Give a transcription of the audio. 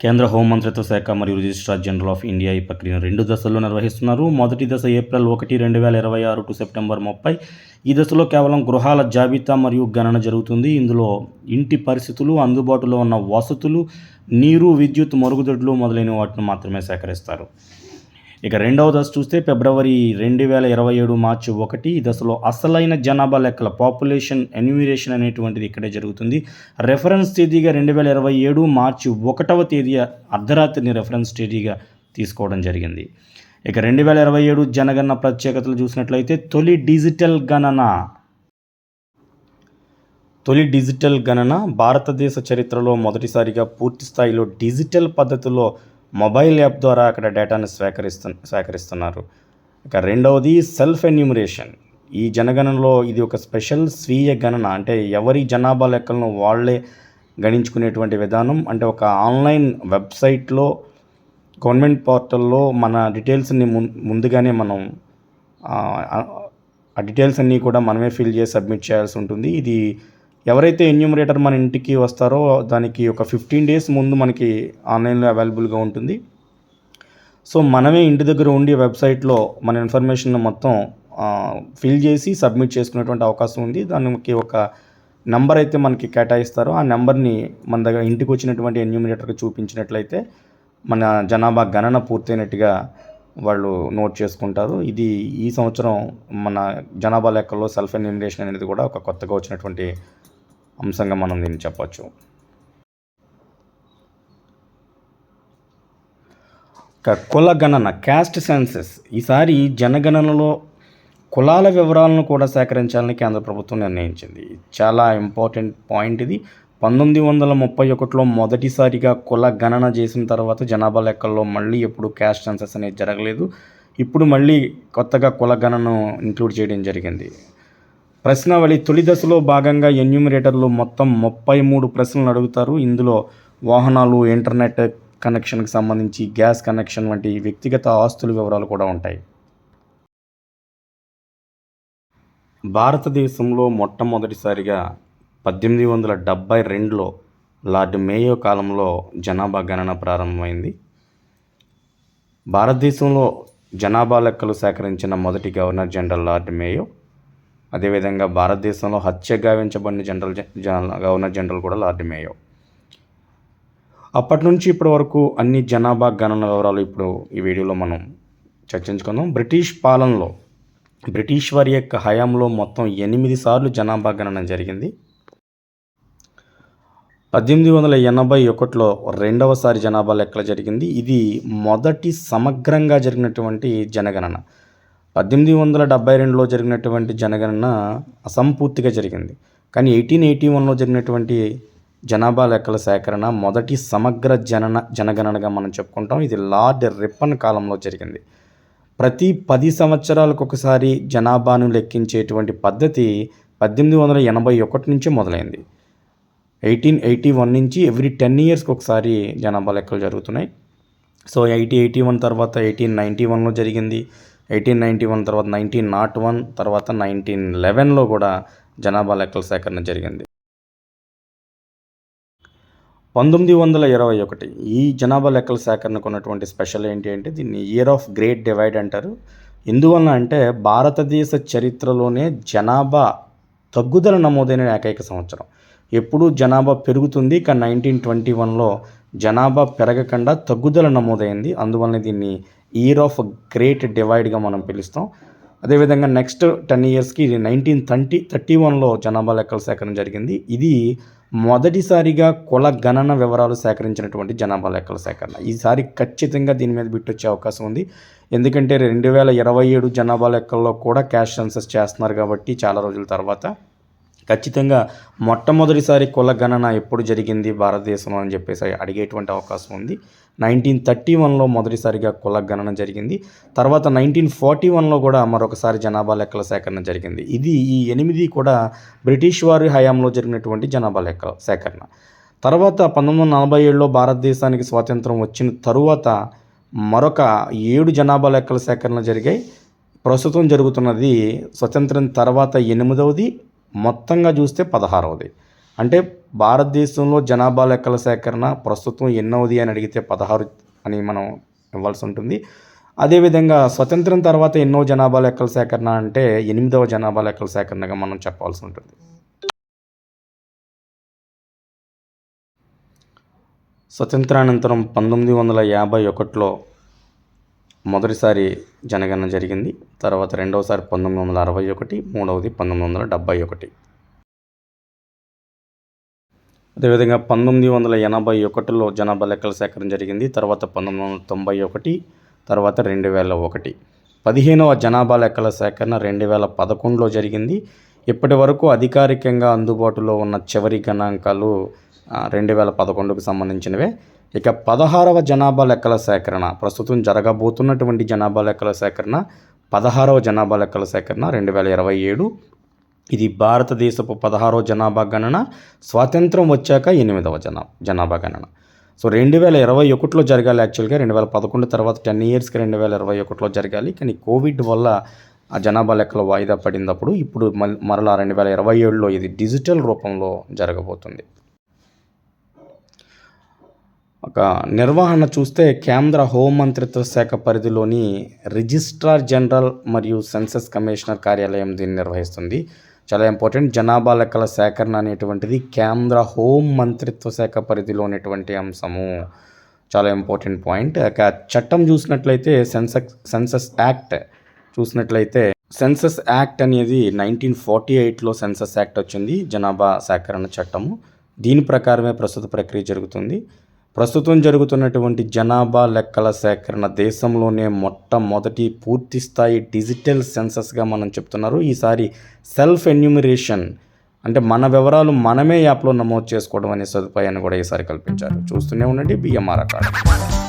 కేంద్ర హోంమంత్రిత్వ శాఖ మరియు రిజిస్ట్రార్ జనరల్ ఆఫ్ ఇండియా ఈ ప్రక్రియను 2 దశల్లో నిర్వహిస్తున్నారు. మొదటి దశ ఏప్రిల్ 1, 2026 టు సెప్టెంబర్ 30. ఈ దశలో కేవలం గృహాల జాబితా మరియు గణన జరుగుతుంది. ఇందులో ఇంటి పరిస్థితులు, అందుబాటులో ఉన్న వసతులు, నీరు, విద్యుత్, మరుగుదొడ్లు మొదలైన వాటిని మాత్రమే సేకరిస్తారు. ఇక రెండవ దశ చూస్తే ఫిబ్రవరి 2027 మార్చి 1. ఈ దశలో అసలైన జనాభా లెక్కల పాపులేషన్ ఎన్యూమరేషన్ అనేటువంటిది ఇక్కడే జరుగుతుంది. రెఫరెన్స్ తేదీగా 2027 మార్చి 1వ తేదీ అర్ధరాత్రిని రెఫరెన్స్ తేదీగా తీసుకోవడం జరిగింది. ఇక 2027 జనగణన ప్రత్యేకతలు చూసినట్లయితే తొలి డిజిటల్ గణన భారతదేశ చరిత్రలో మొదటిసారిగా పూర్తి స్థాయిలో డిజిటల్ పద్ధతిలో మొబైల్ యాప్ ద్వారా అక్కడ డేటాను సేకరిస్తున్నారు. ఇక రెండవది సెల్ఫ్ ఎన్యూమరేషన్. ఈ జనగణనలో ఇది ఒక స్పెషల్ స్వీయ గణన, అంటే ఎవరి జనాభా లెక్కలను వాళ్ళే గణించుకునేటువంటి విధానం. అంటే ఒక ఆన్లైన్ వెబ్సైట్లో, గవర్నమెంట్ పోర్టల్లో మన డీటెయిల్స్ని ముందుగానే మనం ఆ డీటెయిల్స్ అన్నీ కూడా మనమే ఫిల్ చేసి సబ్మిట్ చేయాల్సి ఉంటుంది. ఇది ఎవరైతే ఎన్యూమరేటర్ మన ఇంటికి వస్తారో దానికి ఒక 15 days ముందు మనకి ఆన్లైన్లో అవైలబుల్గా ఉంటుంది. సో మనమే ఇంటి దగ్గర ఉండి వెబ్సైట్లో మన ఇన్ఫర్మేషన్ మొత్తం ఫిల్ చేసి సబ్మిట్ చేసుకునేటువంటి అవకాశం ఉంది. దానికి ఒక నెంబర్ అయితే మనకి కేటాయిస్తారో ఆ నెంబర్ని మన దగ్గర ఇంటికి వచ్చినటువంటి ఎన్యూమరేటర్కి చూపించినట్లయితే మన జనాభా గణన పూర్తయినట్టుగా వాళ్ళు నోట్ చేసుకుంటారు. ఇది ఈ సంవత్సరం మన జనాభా లెక్కల్లో సెల్ఫ్ ఎన్యూమరేషన్ అనేది కూడా ఒక కొత్తగా వచ్చినటువంటి అంశంగా మనం దీన్ని చెప్పచ్చు. కుల గణన, క్యాస్ట్ సెన్సస్. ఈసారి జనగణనలో కులాల వివరాలను కూడా సేకరించాలని కేంద్ర ప్రభుత్వం నిర్ణయించింది. చాలా ఇంపార్టెంట్ పాయింట్ ఇది. 1931లో మొదటిసారిగా కుల గణన చేసిన తర్వాత జనాభా లెక్కల్లో మళ్ళీ ఎప్పుడు క్యాస్ట్ సెన్సస్ అనేది జరగలేదు. ఇప్పుడు మళ్ళీ కొత్తగా కుల గణనను ఇంక్లూడ్ చేయడం జరిగింది. ప్రశ్నావళి తొలి దశలో భాగంగా ఎన్యూమరేటర్లు మొత్తం 33 ప్రశ్నలు అడుగుతారు. ఇందులో వాహనాలు, ఇంటర్నెట్ కనెక్షన్కి సంబంధించి, గ్యాస్ కనెక్షన్ వంటి వ్యక్తిగత ఆస్తుల వివరాలు కూడా ఉంటాయి. భారతదేశంలో మొట్టమొదటిసారిగా 1872లో లార్డ్ మేయో కాలంలో జనాభా గణన ప్రారంభమైంది. భారతదేశంలో జనాభా లెక్కలు సేకరించిన మొదటి గవర్నర్ జనరల్ లార్డ్ మేయో. అదేవిధంగా భారతదేశంలో హత్య గావించబడిన గవర్నర్ జనరల్ కూడా లార్డ్ మేయో. అప్పటి నుంచి ఇప్పటి వరకు అన్ని జనాభా గణన వివరాలు ఇప్పుడు ఈ వీడియోలో మనం చర్చించుకుందాం. బ్రిటిష్ పాలనలో, బ్రిటిష్ వారి యొక్క హయాంలో మొత్తం 8 సార్లు జనాభా గణన జరిగింది. 1881లో రెండవసారి జనాభా లెక్కలు జరిగింది. ఇది మొదటి సమగ్రంగా జరిగినటువంటి జనగణన. 1872లో జరిగినటువంటి జనగణన అసంపూర్తిగా జరిగింది. కానీ 1881లో జరిగినటువంటి జనాభా లెక్కల సేకరణ మొదటి సమగ్ర జనగణనగా మనం చెప్పుకుంటాం. ఇది లార్డ్ రిప్పన్ కాలంలో జరిగింది. ప్రతి 10 సంవత్సరాలకు ఒకసారి జనాభాను లెక్కించేటువంటి పద్ధతి 1881 నుంచి మొదలైంది. 1881 నుంచి ఎవ్రీ 10 yearsకి ఒకసారి జనాభా లెక్కలు జరుగుతున్నాయి. సో 1881 తర్వాత 1891లో జరిగింది. 1891 తర్వాత 1901, తర్వాత 1911లో కూడా జనాభా లెక్కల సేకరణ జరిగింది. 1921 ఈ జనాభా లెక్కల సేకరణకు ఉన్నటువంటి స్పెషల్ ఏంటి అంటే దీన్ని ఇయర్ ఆఫ్ గ్రేట్ డివైడ్ అంటారు. ఎందువలన అంటే భారతదేశ చరిత్రలోనే జనాభా తగ్గుదల నమోదైన ఏకైక సంవత్సరం. ఎప్పుడు జనాభా పెరుగుతుంది, కానీ 1921లో జనాభా పెరగకుండా తగ్గుదల నమోదైంది. అందువలన దీన్ని ఇయర్ ఆఫ్ గ్రేట్ డివైడ్గా మనం పిలుస్తాం. అదేవిధంగా నెక్స్ట్ 10 yearsకి 1931లో జనాభా లెక్కల సేకరణ జరిగింది. ఇది మొదటిసారిగా కుల గణన వివరాలు సేకరించినటువంటి జనాభా లెక్కల సేకరణ. ఈసారి ఖచ్చితంగా దీని మీద బిట్ వచ్చే అవకాశం ఉంది. ఎందుకంటే 2027 జనాభా లెక్కల్లో కూడా క్యాస్ట్ సెన్సస్ చేస్తున్నారు కాబట్టి చాలా రోజుల తర్వాత ఖచ్చితంగా మొట్టమొదటిసారి కుల గణన ఎప్పుడు జరిగింది భారతదేశంలో అని చెప్పేసి అడిగేటువంటి అవకాశం ఉంది. 1931లో మొదటిసారిగా కుల గణన జరిగింది. తర్వాత 1941లో కూడా మరొకసారి జనాభా లెక్కల సేకరణ జరిగింది. ఈ 8 కూడా బ్రిటిష్ వారి హయాంలో జరిగినటువంటి జనాభా లెక్కల సేకరణ. తర్వాత 1947లో భారతదేశానికి స్వాతంత్రం వచ్చిన తరువాత మరొక 7 జనాభా లెక్కల సేకరణ జరిగాయి. ప్రస్తుతం జరుగుతున్నది స్వతంత్రం తర్వాత 8వది, మొత్తంగా చూస్తే 16వది. అంటే భారతదేశంలో జనాభా లెక్కల సేకరణ ప్రస్తుతం ఎన్నోది అని అడిగితే 16 అని మనం ఇవ్వాల్సి ఉంటుంది. అదేవిధంగా స్వతంత్రం తర్వాత ఎన్నో జనాభా లెక్కల సేకరణ అంటే 8వ జనాభా లెక్కల సేకరణగా మనం చెప్పాల్సి ఉంటుంది. స్వతంత్రానంతరం 1951లో మొదటిసారి జనగణన జరిగింది. తర్వాత రెండవసారి 1961, మూడవది 1971. అదేవిధంగా 1981లో జనాభా లెక్కల సేకరణ జరిగింది. తర్వాత 1991, తర్వాత 2001. 15వ జనాభా లెక్కల సేకరణ 2011లో జరిగింది. ఇప్పటి వరకు అధికారికంగా అందుబాటులో ఉన్న చివరి గణాంకాలు 2011కు సంబంధించినవే. ఇక 16వ జనాభా లెక్కల సేకరణ, ప్రస్తుతం జరగబోతున్నటువంటి జనాభా లెక్కల సేకరణ 16వ జనాభా లెక్కల సేకరణ 2027. ఇది భారతదేశపు 16వ జనాభా గణన, స్వాతంత్రం వచ్చాక 8వ జనాభా గణన. సో 2021లో జరగాలి. యాక్చువల్గా 2011 తర్వాత 10 ఇయర్స్కి 2021లో జరగాలి. కానీ కోవిడ్ వల్ల ఆ జనాభా లెక్కలు వాయిదా పడినప్పుడు ఇప్పుడు మరలా 2027లో ఇది డిజిటల్ రూపంలో జరగబోతుంది. ఒక నిర్వహణ చూస్తే కేంద్ర హోంమంత్రిత్వ శాఖ పరిధిలోని రిజిస్ట్రార్ జనరల్ మరియు సెన్సస్ కమిషనర్ కార్యాలయం దీన్ని నిర్వహిస్తుంది. చాలా ఇంపార్టెంట్. జనాభా లెక్కల సేకరణ అనేటువంటిది కేంద్ర హోం మంత్రిత్వ శాఖ పరిధిలో ఉన్నటువంటి అంశము. చాలా ఇంపార్టెంట్ పాయింట్. చట్టం చూసినట్లయితే సెన్సస్ యాక్ట్ చూసినట్లయితే సెన్సస్ యాక్ట్ అనేది 1948లో సెన్సస్ యాక్ట్ వచ్చింది, జనాభా సేకరణ చట్టము. దీని ప్రకారమే ప్రస్తుత ప్రక్రియ జరుగుతుంది. ప్రస్తుతం జరుగుతున్నటువంటి జనాభా లెక్కల సేకరణ దేశంలోనే మొట్టమొదటి పూర్తి స్థాయి డిజిటల్ సెన్సస్గా మనం చెప్తున్నారు. ఈసారి సెల్ఫ్ ఎన్యూమరేషన్ అంటే మన వివరాలు మనమే యాప్లో నమోదు చేసుకోవడం అనే సదుపాయాన్ని కూడా ఈసారి కల్పించారు. చూస్తూనే ఉండండి BMR అకాడమీ.